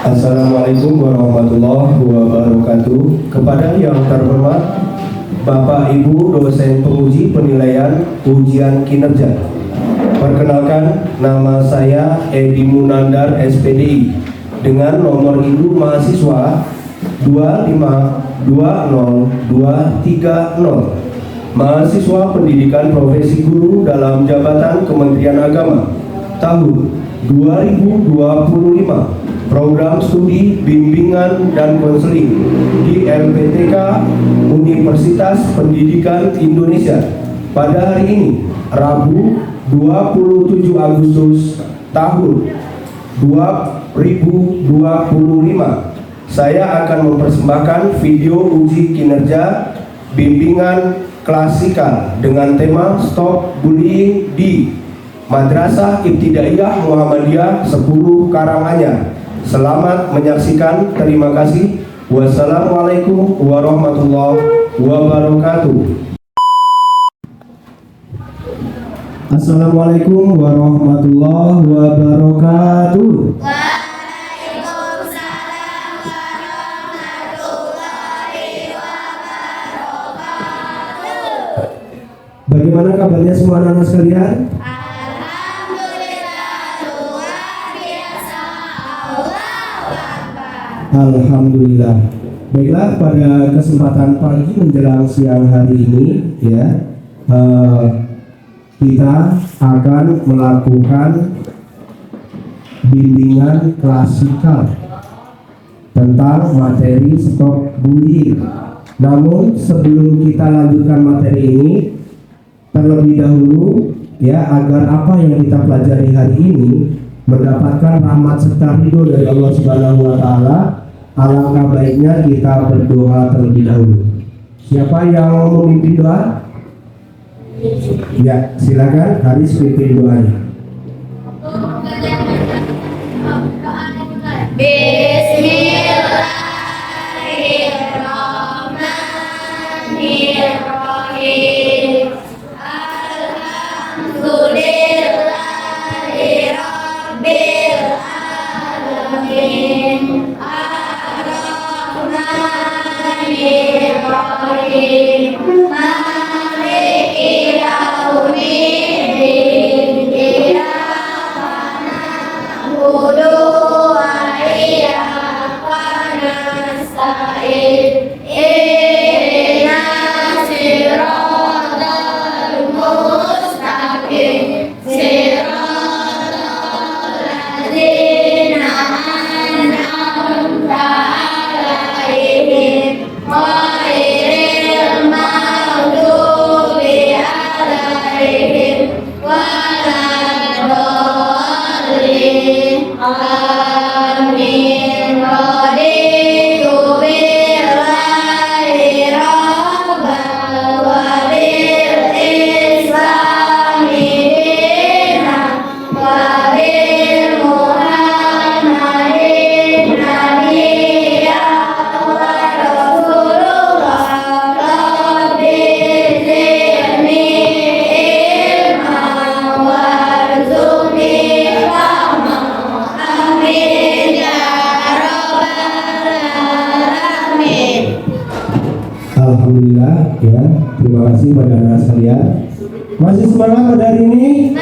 Assalamualaikum warahmatullahi wabarakatuh. Kepada yang terhormat Bapak Ibu dosen penguji penilaian ujian kinerja. Perkenalkan, nama saya Edi Munandar SPDI dengan nomor induk mahasiswa 2520230. Mahasiswa Pendidikan Profesi Guru dalam Jabatan Kementerian Agama tahun 2025. Program studi bimbingan dan konseling di LPTK Universitas Pendidikan Indonesia pada hari ini, Rabu 27 Agustus tahun 2025. Saya akan mempersembahkan video uji kinerja bimbingan klasikal dengan tema Stop Bullying di Madrasah Ibtidaiyah Muhammadiyah 10 Karanganyar. Selamat menyaksikan. Terima kasih. Wassalamualaikum warahmatullahi wabarakatuh. Assalamualaikum warahmatullahi wabarakatuh. Waalaikumsalam warahmatullahi wabarakatuh. Bagaimana kabarnya semua anak-anak sekalian? Alhamdulillah. Baiklah, pada kesempatan pagi menjelang siang hari ini kita akan melakukan bimbingan klasikal tentang materi stop bullying. Namun sebelum kita lanjutkan materi ini, terlebih dahulu agar apa yang kita pelajari hari ini mendapatkan rahmat serta ridho dari Allah Subhanahu wa Ta'ala, alangkah baiknya kita berdoa terlebih dahulu. Siapa yang mau memimpin doa? Ya, silakan Haris pimpin doanya. Bismillahirrahmanirrahim. Alhamdulillahirabbil alamin. Ar-Rahmanirrahim. Maliki yaumiddin. Iyyaka na'budu wa iyyaka nasta'in. Ihdinas siratal mustaqim. Siratal ladzina an'amta 'alaihim ghairil maghdubi 'alaihim waladdallin. Amin. Raditu billahi rabban wa bil islami dinan wa bil muhammadin nabiyyan wa rasulullah. Rabbi zidni ilman warzuqni fahman. Amin ya rabbal alamin. Alhamdulillah terima kasih pada anak sekalian. Masih semangat pada hari ini?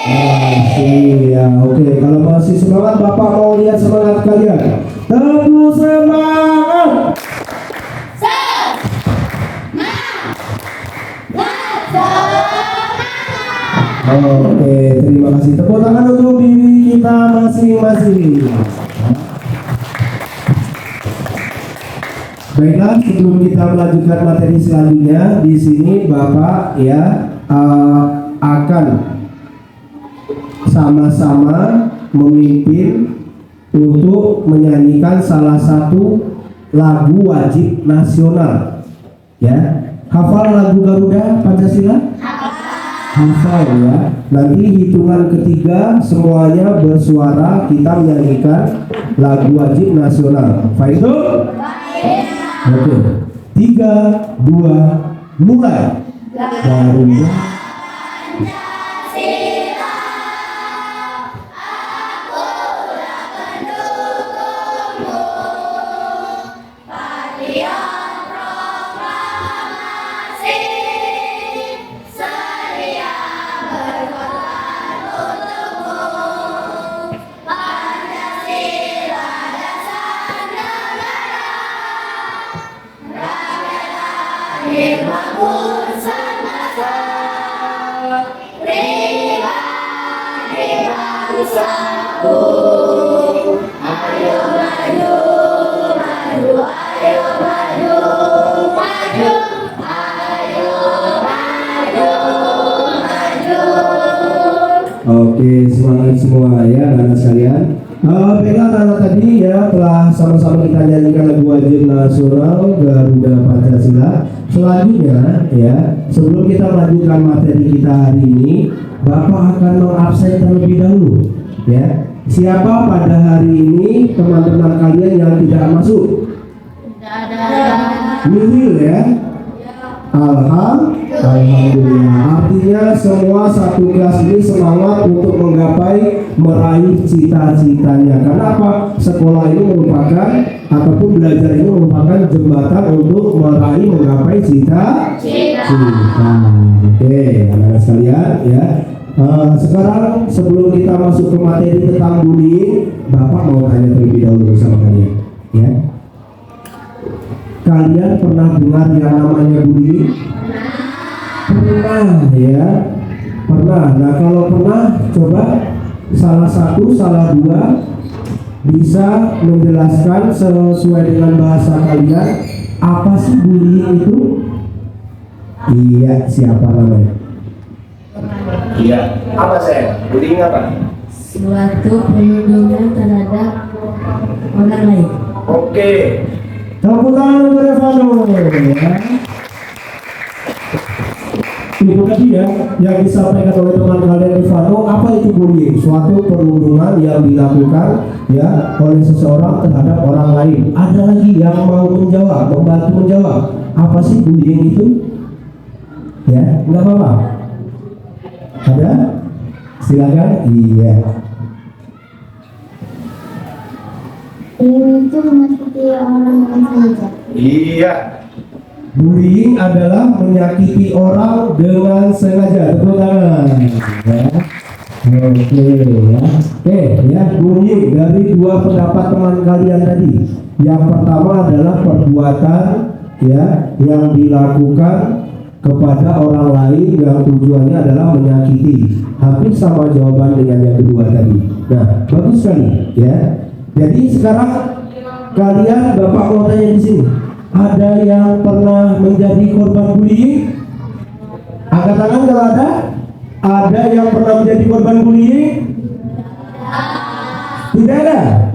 Masih ya, oke. Kalau masih semangat, Bapak mau lihat semangat kalian. Teguh semangat. Oke, terima kasih. Tepuk tangan untuk diri kita masing-masing. Baiklah, sebelum kita melanjutkan materi selanjutnya, di sini Bapak akan sama-sama memimpin untuk menyanyikan salah satu lagu wajib nasional. Hafal lagu Garuda Pancasila? Hafal ya. Nanti hitungan ketiga semuanya bersuara, kita menyanyikan lagu wajib nasional. Baik itu? Oke. 3, 2, mulai. Garuda Pancasila, akulah pendukung bangsaku. Ayo maju, maju, ayo maju, maju, ayo maju, maju. Oke, semangat semua ya anak-anak sekalian. Baiklah anak-anak tadi ya telah sama-sama kita nyanyikan lagu wajib nasional Garuda Pancasila. Selanjutnya ya, sebelum kita melanjutkan materi kita hari ini, Bapak akan mengabsen terlebih dahulu ya. Siapa pada hari ini teman-teman kalian yang tidak masuk? Nihil ya. Alhamdulillah. Artinya semua satu kelas ini semangat untuk menggapai meraih cita-citanya. Karena apa? Sekolah ini merupakan ataupun belajar ini merupakan jembatan untuk menggapai cita-cita. Oke, anak-anak sekalian ya. Sekarang sebelum kita masuk ke materi tentang bullying, Bapak mau tanya terlebih dahulu sama kalian ya. Kalian pernah dengar yang namanya bullying? Pernah ya, pernah. Nah kalau pernah, coba salah satu, salah dua bisa menjelaskan sesuai dengan bahasa kalian apa sih bullying itu? Iya, siapa namanya? Iya, apa saya? Bullying apa? Suatu perlindungan terhadap orang lain. Oke. Tepuk tangan untuk Revano ya. Itu tadi ya yang disampaikan oleh teman kalian Revano. Apa itu bullying? Suatu perundungan yang dilakukan ya oleh seseorang terhadap orang lain. Ada lagi yang mau menjawab, membantu menjawab. Apa sih bullying itu? Ya, nggak apa-apa. Ada? Silakan. Iya. Ini itu menyakiti orang dengan sengaja. Iya. Bullying adalah menyakiti orang dengan sengaja. Tepuk tangan. Ya. Oke ya. Oke ya, bullying dari dua pendapat teman kalian tadi. Yang pertama adalah perbuatan ya yang dilakukan kepada orang lain yang tujuannya adalah menyakiti. Hampir sama jawaban dengan yang kedua tadi. Nah, bagus sekali ya. Jadi sekarang kalian, Bapak mau tanya di sini, ada yang pernah menjadi korban bullying? Angkat tangan kalau ada. Ada yang pernah menjadi korban bullying? Tidak ada?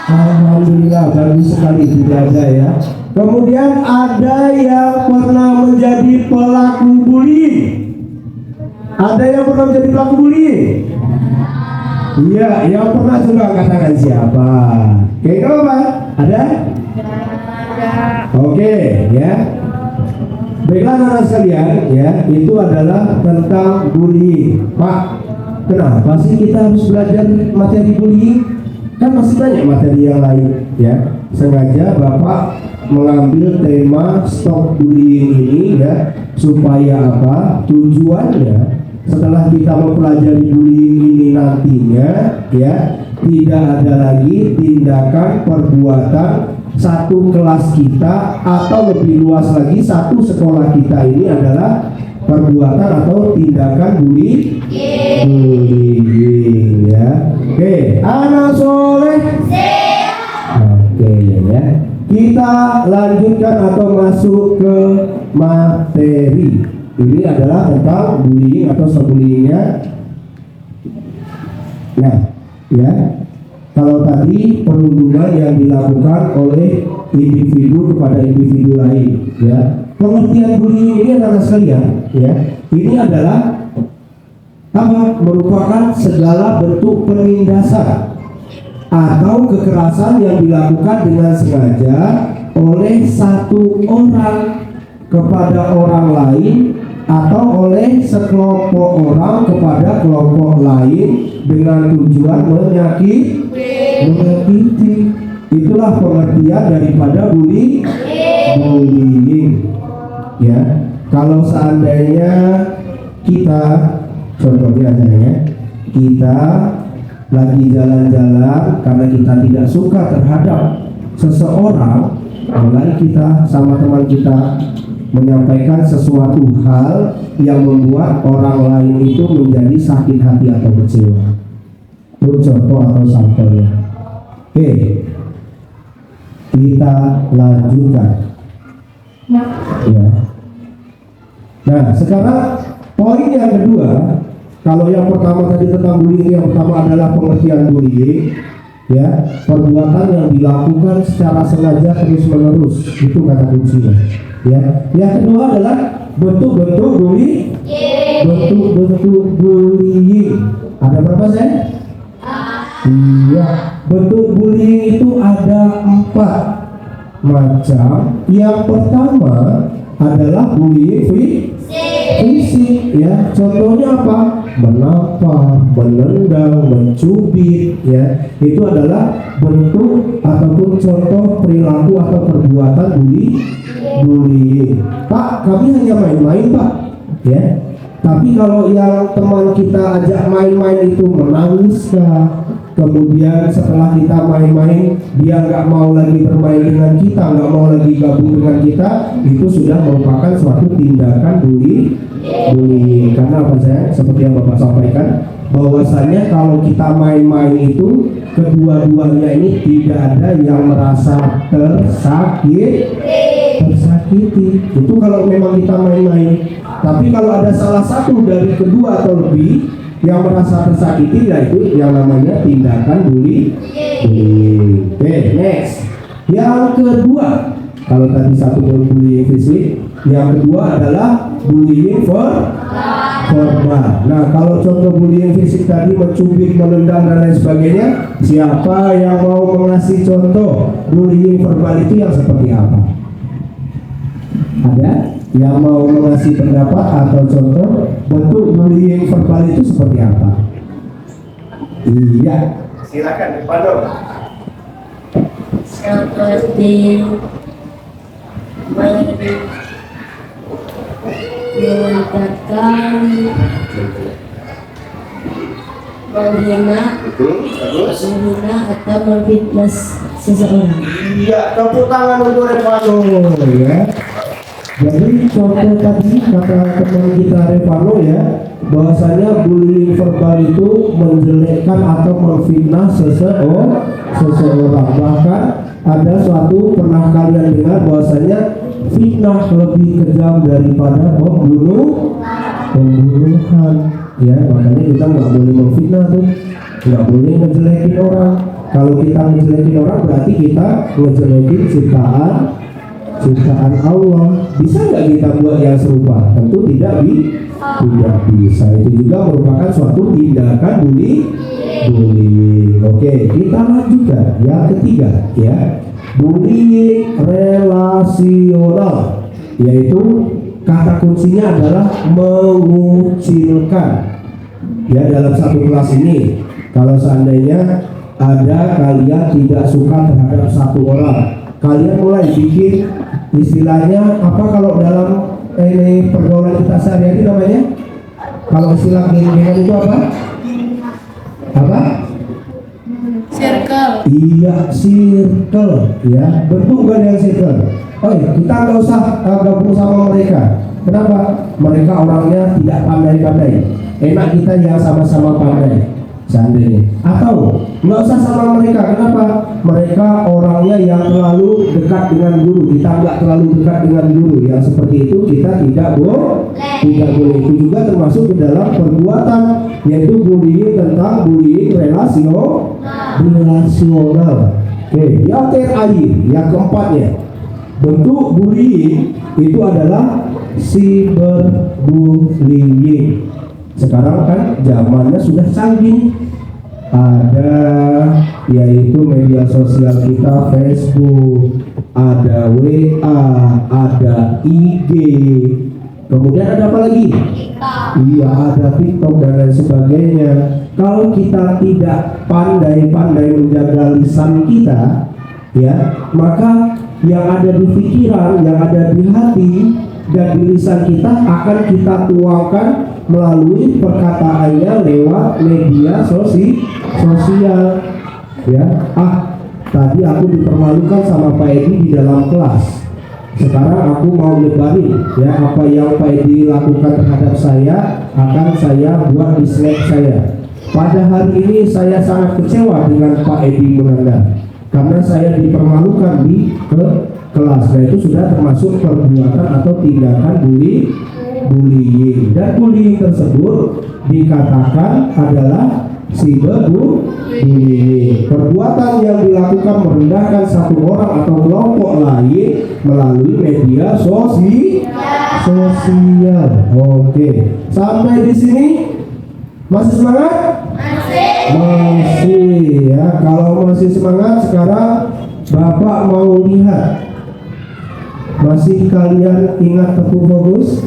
Alhamdulillah, bagus sekali tidak ada ya. Kemudian ada yang pernah menjadi pelaku bullying? Ada yang pernah menjadi pelaku bullying? Iya, yang pernah coba katakan siapa? Oke, apa? Ada? Oke, ya. Baiklah anak sekalian, ya, itu adalah tentang bullying. Pak, kenapa sih kita harus belajar materi bullying? Kan masih banyak materi yang lain, ya. Sengaja Bapak mengambil tema stop bullying ini, ya, supaya apa? Tujuannya setelah kita mempelajari bullying ini nantinya ya tidak ada lagi tindakan perbuatan satu kelas kita atau lebih luas lagi satu sekolah kita ini adalah perbuatan atau tindakan bullying ya. Oke, anak soleh. Oke ya. Kita lanjutkan atau masuk ke materi. Ini adalah tentang bullying atau sebullyingnya. Nah, ya, kalau tadi perundungan yang dilakukan oleh individu kepada individu lain, ya, pengertian bullying ini adalah sekalian, ya, ini adalah apa? Merupakan segala bentuk penindasan atau kekerasan yang dilakukan dengan sengaja oleh satu orang kepada orang lain atau oleh sekelompok orang kepada kelompok lain dengan tujuan menyakiti. Itulah pengertian daripada bullying. Ya, kalau seandainya kita, contohnya kita lagi jalan-jalan karena kita tidak suka terhadap seseorang, mulai kita sama teman kita menyampaikan sesuatu hal yang membuat orang lain itu menjadi sakit hati atau kecewa. Itu contoh atau sampelnya. Oke, kita lanjutkan. Ya. Nah, sekarang poin yang kedua, kalau yang pertama tadi tentang bullying, yang pertama adalah pengertian bullying, ya, perbuatan yang dilakukan secara sengaja terus menerus, itu kata kuncinya. Ya, yang kedua adalah bentuk-bentuk bullying. Bentuk-bentuk bullying. Ada berapa saya? Iya, bentuk bullying itu ada 4 macam. Yang pertama adalah bullying fisik, ya. Contohnya apa? Menampar, menendang, mencubit, ya. Itu adalah bentuk ataupun contoh perilaku atau perbuatan bullying. Pak, kami hanya main-main, Pak, ya. Tapi kalau yang teman kita ajak main-main itu menangis kah? Kemudian setelah kita main-main dia nggak mau lagi bermain dengan kita, nggak mau lagi gabung dengan kita, itu sudah merupakan suatu tindakan bullying. Karena apa saya? Seperti yang Bapak sampaikan, bahwasanya kalau kita main-main itu kedua-duanya ini tidak ada yang merasa tersakiti. Itu kalau memang kita main-main. Tapi kalau ada salah satu dari kedua atau lebih yang merasa tersakiti, yaitu yang namanya tindakan bullying. Oke, next. Yang kedua, kalau tadi satu bullying fisik, yang kedua adalah bullying verbal. Nah, kalau contoh bullying fisik tadi mencubit, menendang dan lain sebagainya, siapa yang mau mengasih contoh bullying verbal itu yang seperti apa? Ada yang mau mengasih pendapat atau contoh bentuk bullying verbal itu seperti apa? Iya, silakan Pak Dor. Seperti mengatakan, menghina atau memfitnah seseorang. Iya, tepuk tangan untuk Revano, ya. Jadi contoh tadi kata teman kita Revano, ya, bahwasanya bullying verbal itu menjelekkan atau memfitnah seseorang. Bahkan ada suatu pernah kalian dengar bahwasanya fitnah lebih kejam daripada pembunuhan, ya. Makanya kita nggak boleh memfitnah tuh, nggak boleh ngejelekin orang. Kalau kita ngejelekin orang berarti kita ngejelekin ciptaan Allah. Bisa nggak kita buat yang serupa? Tentu tidak bisa. Itu juga merupakan suatu tindakan bullying. Oke, kita lanjutkan yang ketiga, ya, bullying relasional, yaitu kata kuncinya adalah mengucilkan. Ya, dalam satu kelas ini, kalau seandainya ada kalian tidak suka terhadap satu orang, kalian mulai bikin istilahnya apa kalau dalam ini pergaulan kita sehari-hari namanya, kalau istilah geng-gengan itu apa? Circle. Iya, circle, ya. Bentuk bukan yang circle. Oh iya, kita nggak usah gabung sama mereka. Kenapa? Mereka orangnya tidak pandai-pandai. Enak kita yang sama-sama pandai. Seandainya, atau nggak usah sama mereka. Kenapa? Mereka orangnya yang terlalu dekat dengan guru, kita nggak terlalu dekat dengan guru. Yang seperti itu kita tidak boleh. Itu juga termasuk ke dalam perbuatan, yaitu bullying tentang bullying relasional. Oke, yang terakhir, yang keempatnya, bentuk bullying itu adalah cyberbullying. Sekarang kan zamannya sudah canggih, ada yaitu media sosial kita, Facebook, ada WA, ada IG, kemudian ada apa lagi? Iya, ada TikTok dan lain sebagainya. Kalau kita tidak pandai-pandai menjaga lisan kita, ya, maka yang ada di pikiran, yang ada di hati dan di lisan kita akan kita tuangkan melalui perkataannya lewat media sosial, ya. Tadi aku dipermalukan sama Pak Edi di dalam kelas. Sekarang aku mau lebarin, ya, apa yang Pak Edi lakukan terhadap saya akan saya buat di slide saya. pada hari ini saya sangat kecewa dengan Pak Edi Munanda karena saya dipermalukan di kelas. Nah, itu sudah termasuk perbuatan atau tindakan bullying. Dan bullying tersebut dikatakan adalah cyberbullying. Perbuatan yang dilakukan merendahkan satu orang atau kelompok lain melalui media sosial. Oke, sampai di sini masih semangat? Masih ya. Kalau masih semangat, sekarang Bapak mau lihat. Masih kalian ingat tepuk fokus?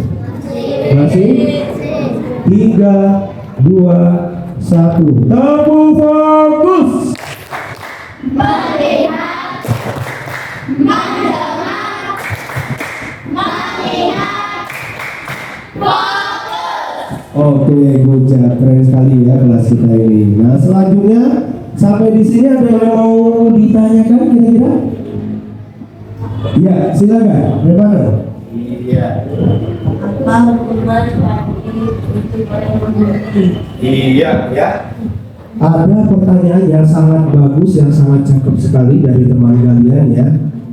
Masih? 3, 2, 1. Tepuk fokus. Melihat, mendengar, melihat, fokus. Oke, gojek, keren sekali ya kelas kita ini. Nah, selanjutnya sampai di sini ada yang mau ditanyakan kira-kira? Ya, silakan. Bagaimana? Iya. Apa hukuman bagi untuk orang membuli? Iya, ya. Ada pertanyaan yang sangat bagus, yang sangat cakep sekali dari teman kalian ya.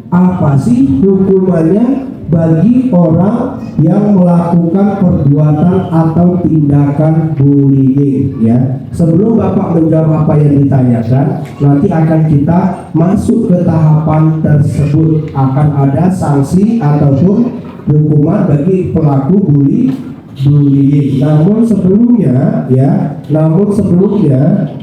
Apa sih hukumannya bagi orang yang melakukan perbuatan atau tindakan bullying ya? Sebelum Bapak menjawab apa yang ditanyakan, nanti akan kita masuk ke tahapan tersebut. Akan ada sanksi ataupun hukuman bagi pelaku bullying. Namun sebelumnya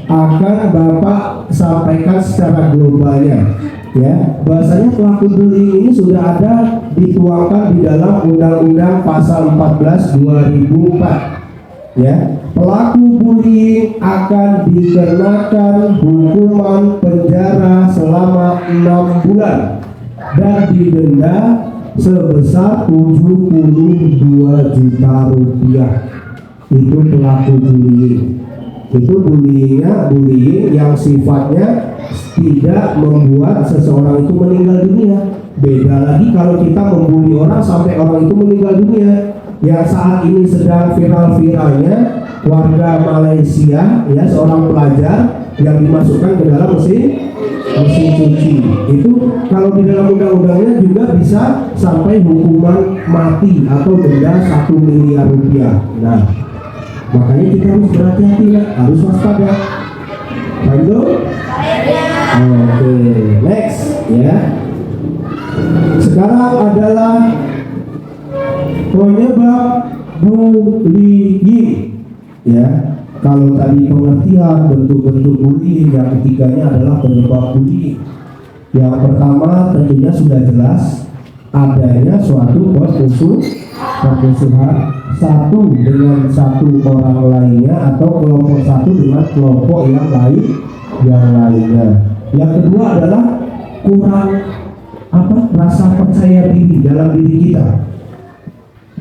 akan Bapak sampaikan secara globalnya ya. Bahasanya pelaku bullying ini sudah ada dituangkan di dalam Undang-Undang Pasal 14 2004 ya. Pelaku bullying akan dikenakan hukuman penjara selama 6 bulan dan didenda sebesar 72 juta rupiah. Itu pelaku bullying. Itu bullying yang sifatnya tidak membuat seseorang itu meninggal dunia. Beda lagi kalau kita membuli orang sampai orang itu meninggal dunia. Yang saat ini sedang viral-viralnya warga Malaysia ya, seorang pelajar yang dimasukkan ke dalam mesin cuci. Itu kalau di dalam undang-undangnya juga bisa sampai hukuman mati atau denda 1 miliar rupiah. Nah, makanya kita harus berhati-hati, harus waspada. Lanjut. Oke, next ya. Sekarang adalah penyebab bullying ya. Kalau tadi pengertian bentuk-bentuk bullying, yang ketiganya adalah penyebab bullying. Yang pertama tentunya sudah jelas, adanya suatu permusuhan satu dengan satu orang lainnya atau kelompok satu dengan kelompok yang lainnya. Yang kedua adalah kurang rasa percaya diri dalam diri kita.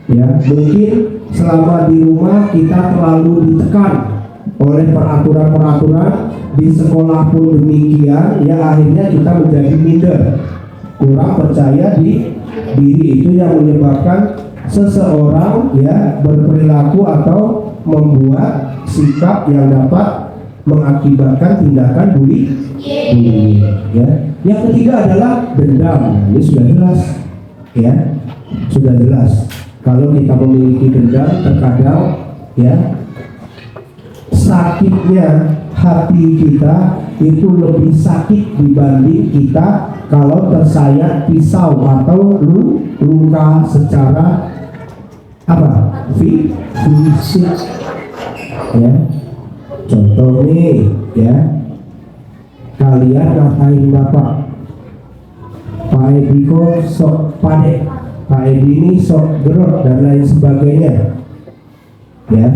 Ya, mungkin selama di rumah kita terlalu ditekan oleh peraturan-peraturan, di sekolah pun demikian ya, akhirnya kita menjadi minder, kurang percaya diri. Itu yang menyebabkan seseorang ya berperilaku atau membuat sikap yang dapat mengakibatkan tindakan bullying ya. Yang ketiga adalah dendam. Ini sudah jelas ya, sudah jelas. Kalau kita memiliki dendam, terkadang ya sakitnya hati kita itu lebih sakit dibanding kita kalau tersayat pisau atau luka secara fisik ya. Contoh nih ya, kalian ngatain Bapak, Pak Edi kok sok padek, Pak Edi ini sok gerot dan lain sebagainya ya.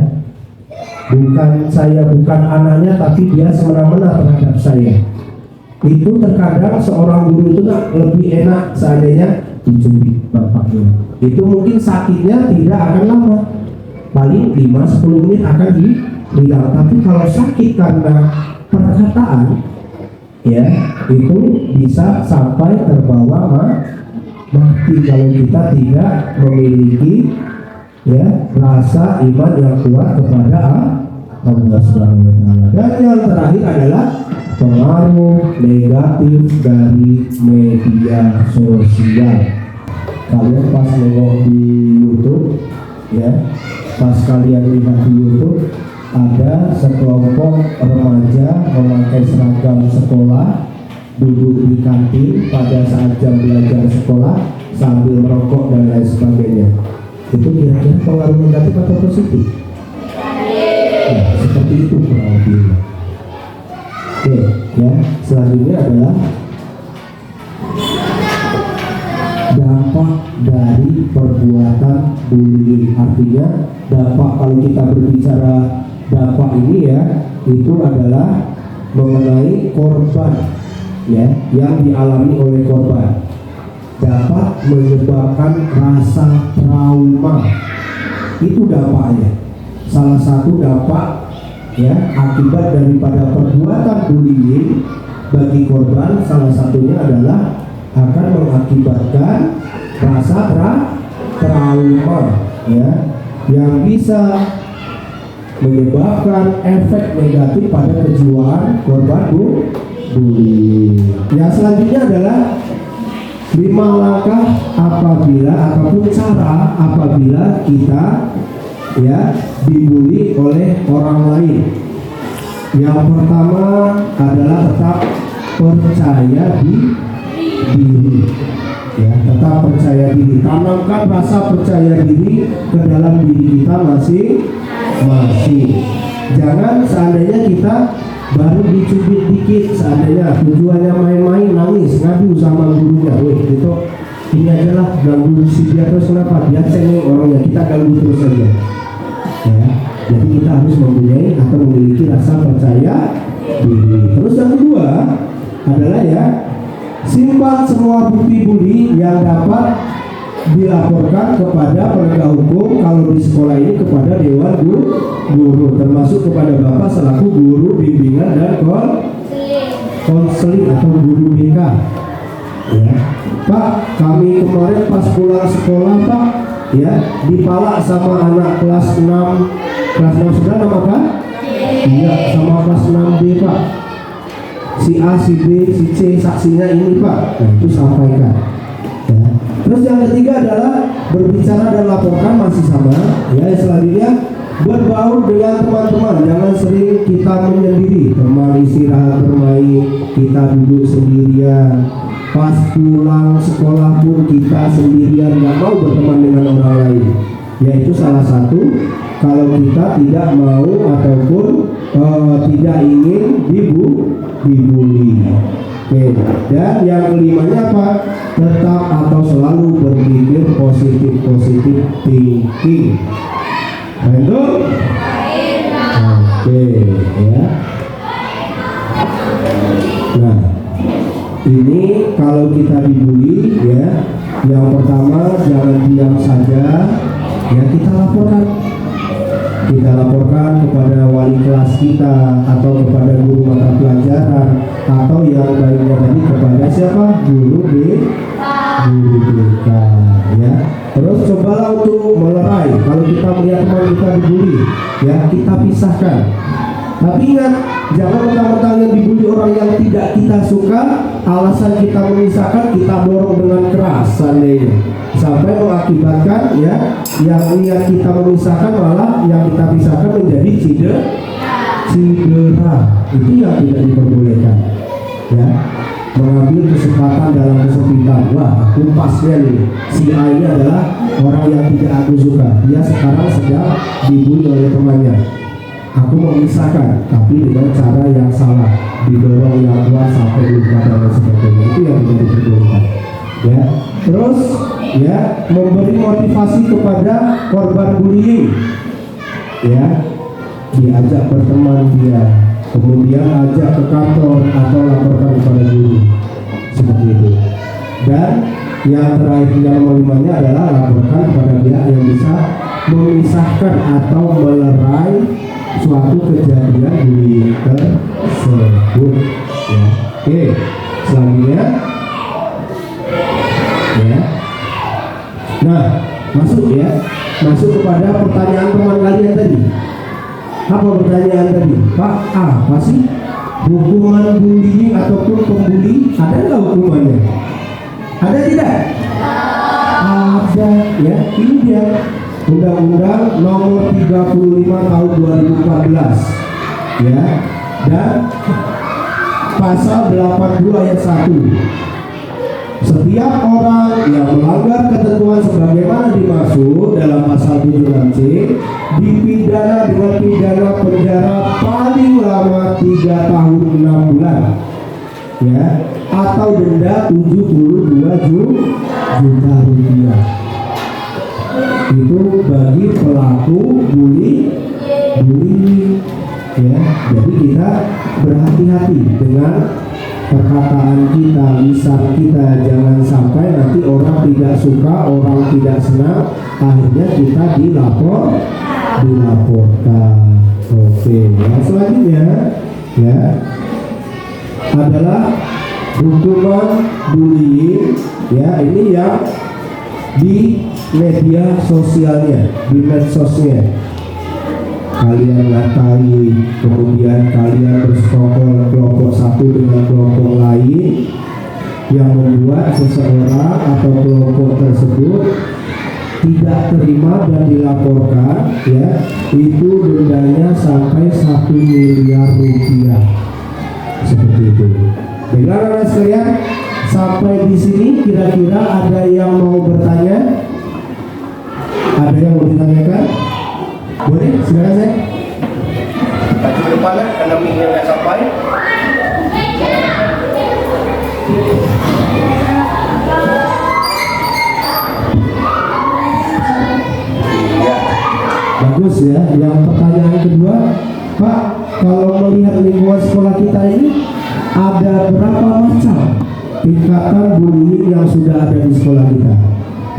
Bukan anaknya, tapi dia semena-mena terhadap saya. Itu terkadang seorang guru itu lebih enak seandainya dicubit bapaknya. Itu mungkin sakitnya tidak akan lama, paling 5-10 menit akan hilang. Tapi kalau sakit karena perkataan ya, itu bisa sampai terbawa mati kalau kita tidak memiliki ya rasa iman yang kuat kepada Allah Subhanahu wa taala. Dan yang terakhir adalah pengaruh negatif dari media sosial. Kalian pas nengok di YouTube, ya, pas kalian lihat di YouTube ada sekelompok remaja memakai seragam sekolah duduk di kantin pada saat jam belajar sekolah sambil merokok dan lain sebagainya. Itu kira-kira pengaruh negatif atau positif? Nah, seperti itu kurang lebih. Oke, ya, selanjutnya adalah dampak dari perbuatan bullying. Artinya dampak, kalau kita berbicara dampak ini ya, itu adalah mengenai korban, ya, yang dialami oleh korban, dapat menyebabkan rasa trauma. Itu dampaknya. Salah satu dampak, ya, akibat daripada perbuatan bullying bagi korban, salah satunya adalah akan mengakibatkan rasa trauma, ya, yang bisa menyebabkan efek negatif pada kejiwaan korban bullying. Yang selanjutnya adalah 5 langkah apabila ataupun cara apabila kita, ya, dibully oleh orang lain. Yang pertama adalah tetap percaya diri, ya, tetap percaya diri. Tanamkan rasa percaya diri ke dalam diri kita masing-masing. Jangan seandainya kita baru dicubit dikit, seandainya tujuannya main-main, nangis, ngadu sama gurunya, gitu, ini adalah ganggu si dia terus. Kenapa? Dia cengeng orangnya, kita ganggu terus saja, ya. Jadi kita harus mempunyai atau memiliki rasa percaya diri. Terus yang kedua adalah, ya, simpan semua bukti bully yang dapat dilaporkan kepada penegak hukum, kalau di sekolah ini kepada dewan guru, termasuk kepada Bapak selaku guru bimbingan dan konseling atau guru BK, ya. Pak, kami kemarin pas pulang sekolah, Pak, ya, dipalak sama anak kelas 6 sudah nama Pak? Iya, sama kelas 6B, Pak. Si A, si B, si C, saksinya ini, Pak. Nah, itu sampaikan, ya. Terus yang ketiga adalah berbicara dan laporkan, masih sama, ya. Selanjutnya berbaur dengan teman-teman, jangan sering kita menyendiri. Teman istirahat bermain, kita duduk sendirian. Pas pulang sekolah pun kita sendirian, nggak mau berteman dengan orang lain. Yaitu salah satu kalau kita tidak mau ataupun tidak ingin dibully. Oke. Dan yang kelimanya apa? Tetap atau selalu berpikir positif thinking. Betul? Oke, ya. Nah, ini kalau kita dibully, ya, yang pertama jangan diam saja, ya, kita laporkan kepada wali kelas kita atau kepada guru mata pelajaran, atau yang baiknya tadi kepada siapa? Guru BK, ya. Terus cobalah untuk melerai. Kalau kita melihat teman kita dibully, ya, kita pisahkan. Tapi ingat, jangan mentang-mentang yang dibully orang yang tidak kita suka, alasan kita memisahkan, kita dorong dengan keras seandainya, sampai mengakibatkan, ya, yang niat kita memisahkan malah yang kita pisahkan menjadi cedera. Itu yang tidak diperbolehkan, ya. Mengambil kesempatan dalam kesempitan. Wah, aku pasnya nih, si A ini adalah orang yang tidak aku suka, dia sekarang sedang dibully oleh temannya. Aku memisahkan, tapi dengan cara yang salah, didorong yang kuat sampai luka dan sebagainya. Itu yang tidak diperbolehkan, ya. Terus, ya, memberi motivasi kepada korban bullying, ya, diajak berteman dia, kemudian ajak ke kantor atau laporkan kepada guru, seperti itu. Dan yang terakhir, yang kelimanya adalah laporkan kepada pihak yang bisa memisahkan atau melerai suatu kejadian bullying tersebut, ya. Oke, selanjutnya, ya. Nah, masuk kepada pertanyaan teman kalian tadi. Apa pertanyaan tadi? Pak, apa sih hukuman bullying ataupun pembuli? Ada nggak hukumannya? Ada tidak? Ada ya. Ini dia Undang-Undang Nomor 35 Tahun 2014 ya, dan Pasal 82 ayat 1. Setiap orang yang melanggar ketentuan sebagaimana dimaksud dalam pasal 76C dipidana dengan pidana penjara paling lama 3 tahun 6 bulan ya, atau denda 72 juta rupiah. Itu bagi pelaku bullying ya. Jadi kita berhati-hati dengan perkataan kita, lisan kita, jangan sampai nanti orang tidak suka, orang tidak senang, akhirnya kita dilaporkan. Oke, yang selanjutnya ya adalah hukuman bullying ya, ini yang di media sosialnya, di medsosnya. Kalian ngatai, kemudian kalian bersekongkol kelompok satu dengan kelompok lain yang membuat seseorang atau kelompok tersebut tidak terima dan dilaporkan ya, itu dendanya sampai 1 miliar rupiah. Seperti itu. Baiklah sekalian, sampai di sini kira-kira ada yang mau bertanya? Ada yang mau ditanyakan? Boleh, silakan saya. Maju ke depan karena mikirnya nggak sampai. Iya. Bagus ya. Yang pertanyaan kedua, Pak, kalau melihat lingkungan sekolah kita ini ada berapa macam tingkatan bullying yang sudah ada di sekolah kita?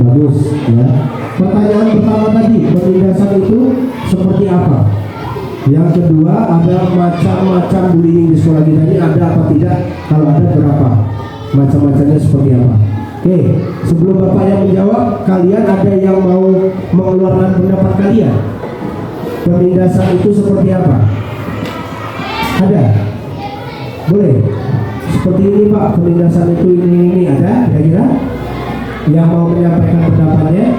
Bagus ya. Pertanyaan pertama tadi, penindasan itu seperti apa? Yang kedua, ada macam-macam bullying di sekolah kita ini ada apa tidak? Kalau ada berapa? Macam-macamnya seperti apa? Oke, sebelum Bapak yang menjawab, kalian ada yang mau mengeluarkan pendapat kalian? Penindasan itu seperti apa? Ada? Boleh? Seperti ini Pak, penindasan itu ini ada kira-kira? Yang mau menyampaikan pendapatnya?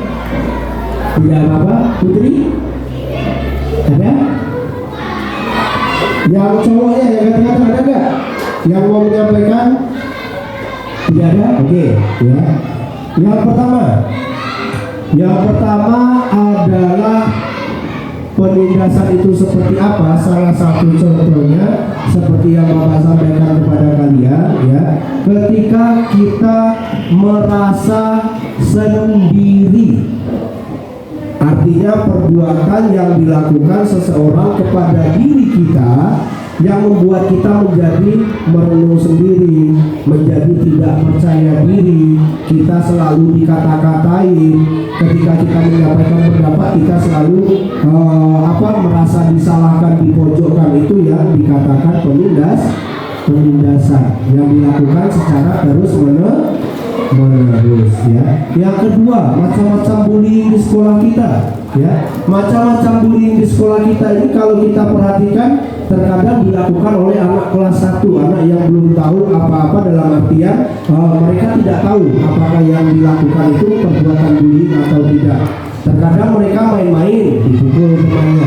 Tidak apa-apa, Putri? Ada? Yang cowoknya yang kata-kata ada nggak? Yang mau menyampaikan? Tidak ada? Oke, ya. Yang pertama adalah penindasan itu seperti apa? Salah satu contohnya seperti yang Bapak sampaikan kepada kalian ya. Ketika kita merasa sendiri, artinya perbuatan yang dilakukan seseorang kepada diri kita yang membuat kita menjadi merenung sendiri, menjadi tidak percaya diri, kita selalu dikata-katain, ketika kita menyampaikan pendapat kita selalu merasa disalahkan, dipojokkan, itu yang dikatakan penindasan yang dilakukan secara terus-menerus ya. Yang kedua, macam-macam bullying di sekolah kita ya. Macam-macam bullying di sekolah kita ini kalau kita perhatikan terkadang dilakukan oleh anak kelas 1, anak yang belum tahu apa-apa, dalam artian mereka tidak tahu apakah yang dilakukan itu perbuatan bullying atau tidak. Terkadang mereka main-main, dipukul temannya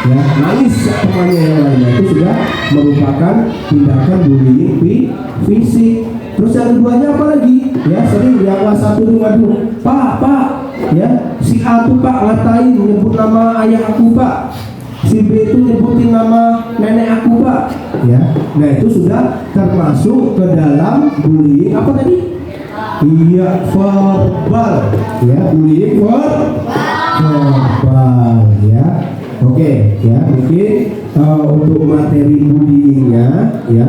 ya, nangis temannya yang lainnya, itu sudah merupakan tindakan bullying fisik. Terus yang keduanya apa lagi? Ya, sering yang kelas 1 ngadu, Pak, ya, si A tuh Pak ngatain, nyebut nama ayah aku Pak, si B itu nyebutin nama nenek aku Pak, ya. Nah itu sudah termasuk ke dalam bullying apa tadi? Iya, verbal, ya, bullying verbal, ya. Oke, ya, mungkin untuk materi bullyingnya, ya,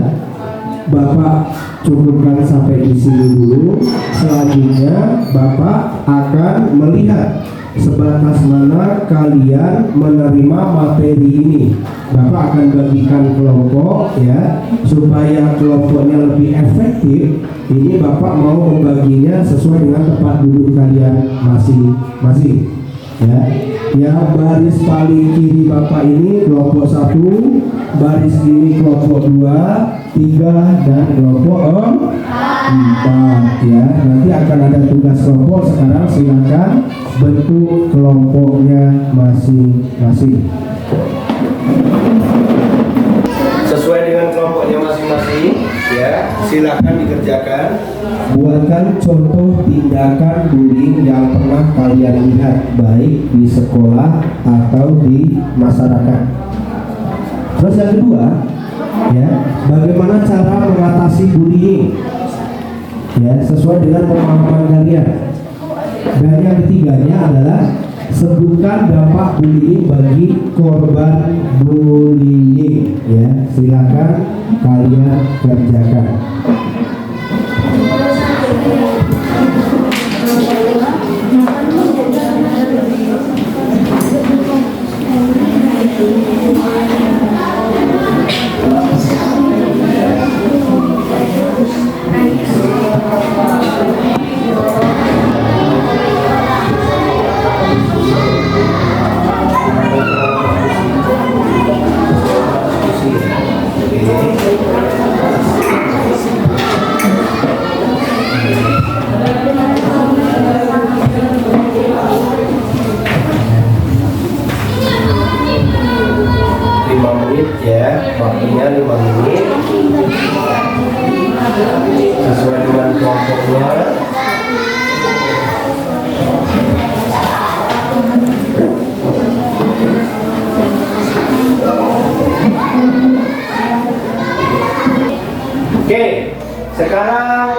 Bapak cukupkan sampai di sini dulu. Selanjutnya Bapak akan melihat sebatas mana kalian menerima materi ini. Bapak akan bagikan kelompok ya, supaya kelompoknya lebih efektif. Ini Bapak mau membaginya sesuai dengan tempat duduk kalian masing-masing. Ya, yang baris paling kiri Bapak ini kelompok 1, baris kiri kelompok 2, 3, dan kelompok 4 ya. Nanti akan ada tugas kelompok. Sekarang silakan bentuk kelompoknya masing-masing Sesuai dengan kelompoknya masing-masing, ya, silakan dikerjakan. buatkan contoh tindakan bullying yang pernah kalian lihat baik di sekolah atau di masyarakat. Terus yang kedua, ya, bagaimana cara mengatasi bullying, ya, sesuai dengan pemahaman kalian. Dan yang ketiganya adalah sebutkan dampak bullying bagi korban bullying, ya. Silakan kalian kerjakan. Ya, waktunya 5 menit sesuai dengan kelompoknya. Oke, sekarang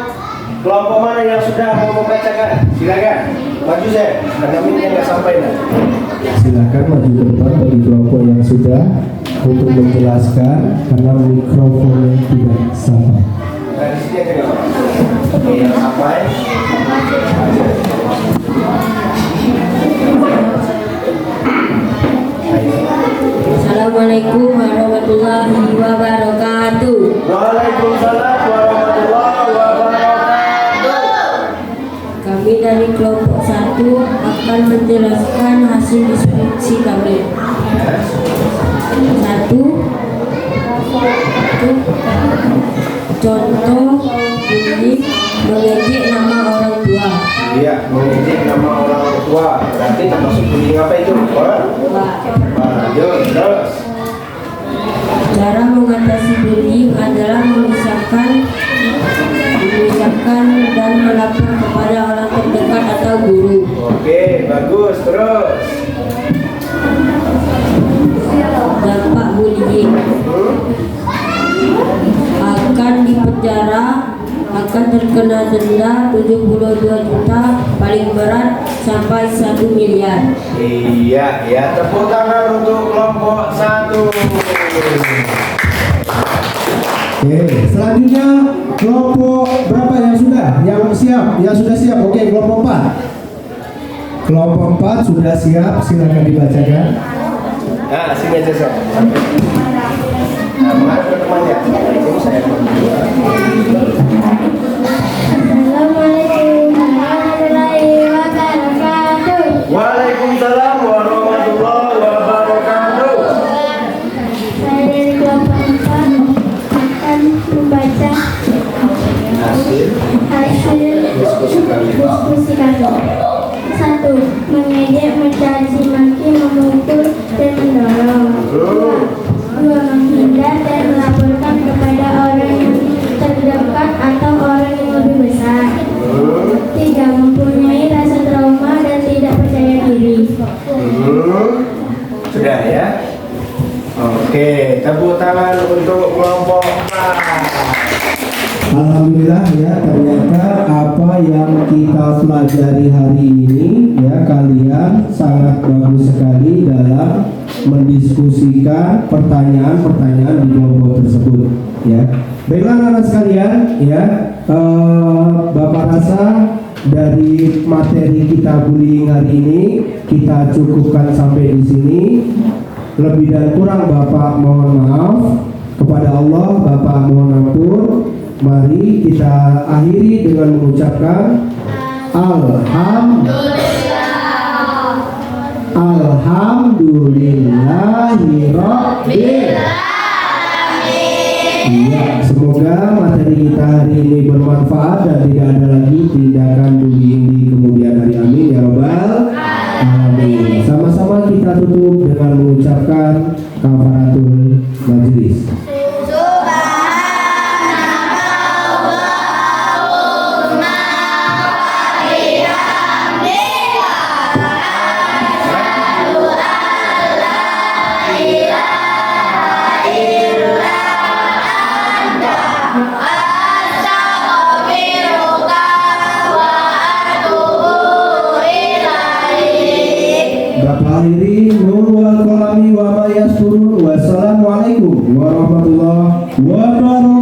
kelompok mana yang sudah mau membacakan? Silakan maju saya, karena minitnya nggak sampai dah. Silakan maju ke depan bagi kelompok yang sudah untuk menjelaskan karena mikrofonnya tidak sampai. Nah, di sini aja nggak apa-apa. Oke, yang sampai. Assalamualaikum warahmatullahi wabarakatuh. Waalaikumsalam warahmatullahi wabarakatuh. Kami dari kelompok 1 akan menjelaskan hasil diskusi kami. 1. Contoh bullying mengejek nama orang tua. Iya, mengejek nama orang tua. Berarti termasuk bullying apa itu? Yuk, terus. Cara mengatasi bullying adalah memisahkan dan melapor kepada orang terdekat atau guru. Oke, bagus. Terus. Dampak bullying akan dipenjara, akan terkena denda 72 juta, paling berat sampai 1 miliar. Iya, ya, tepuk tangan untuk kelompok 1. Oke, selanjutnya kelompok berapa yang sudah? Yang siap? Yang sudah siap? Oke, kelompok 4. Kelompok 4 sudah siap, silakan dibacakan. Nah, sini aja saya. Nah, mana temannya? Ini saya. Assalamualaikum warahmatullahi wabarakatuh. Waalaikumsalam warahmatullahi wabarakatuh. Saya dari kelompok 4 akan membaca Hasil diskusi kami. 1. Mengejek, mencaci maki, memukul, dan mendorong. 2. Menghindar dan melaporkan kepada orang yang terdekat atau orang yang lebih besar. 3. Mempunyai rasa trauma dan tidak percaya diri. Sudah ya? Oke, tepuk tangan untuk kelompok 4. Alhamdulillah ya, ternyata apa yang kita pelajari hari ini ya, kalian sangat bagus sekali dalam mendiskusikan pertanyaan-pertanyaan di kelompok tersebut ya. Baiklah anak-anak sekalian ya, Bapak rasa dari materi kita bullying hari ini kita cukupkan sampai di sini. Lebih dan kurang Bapak mohon maaf, kepada Allah Bapak mohon ampun. Mari kita akhiri dengan mengucapkan Alhamdulillah. Alhamdulillahirabbil. Iya, semoga materi kita hari ini bermanfaat dan tidak ada lagi tindakan bullying di kemudian hari. Amin ya robbal alamin. Sama-sama kita tutup dengan mengucapkan kafaratul majlis. Akhiri nur wal qalami wa ma yasturun. Wassalamualaikum warahmatullahi wabarakatuh.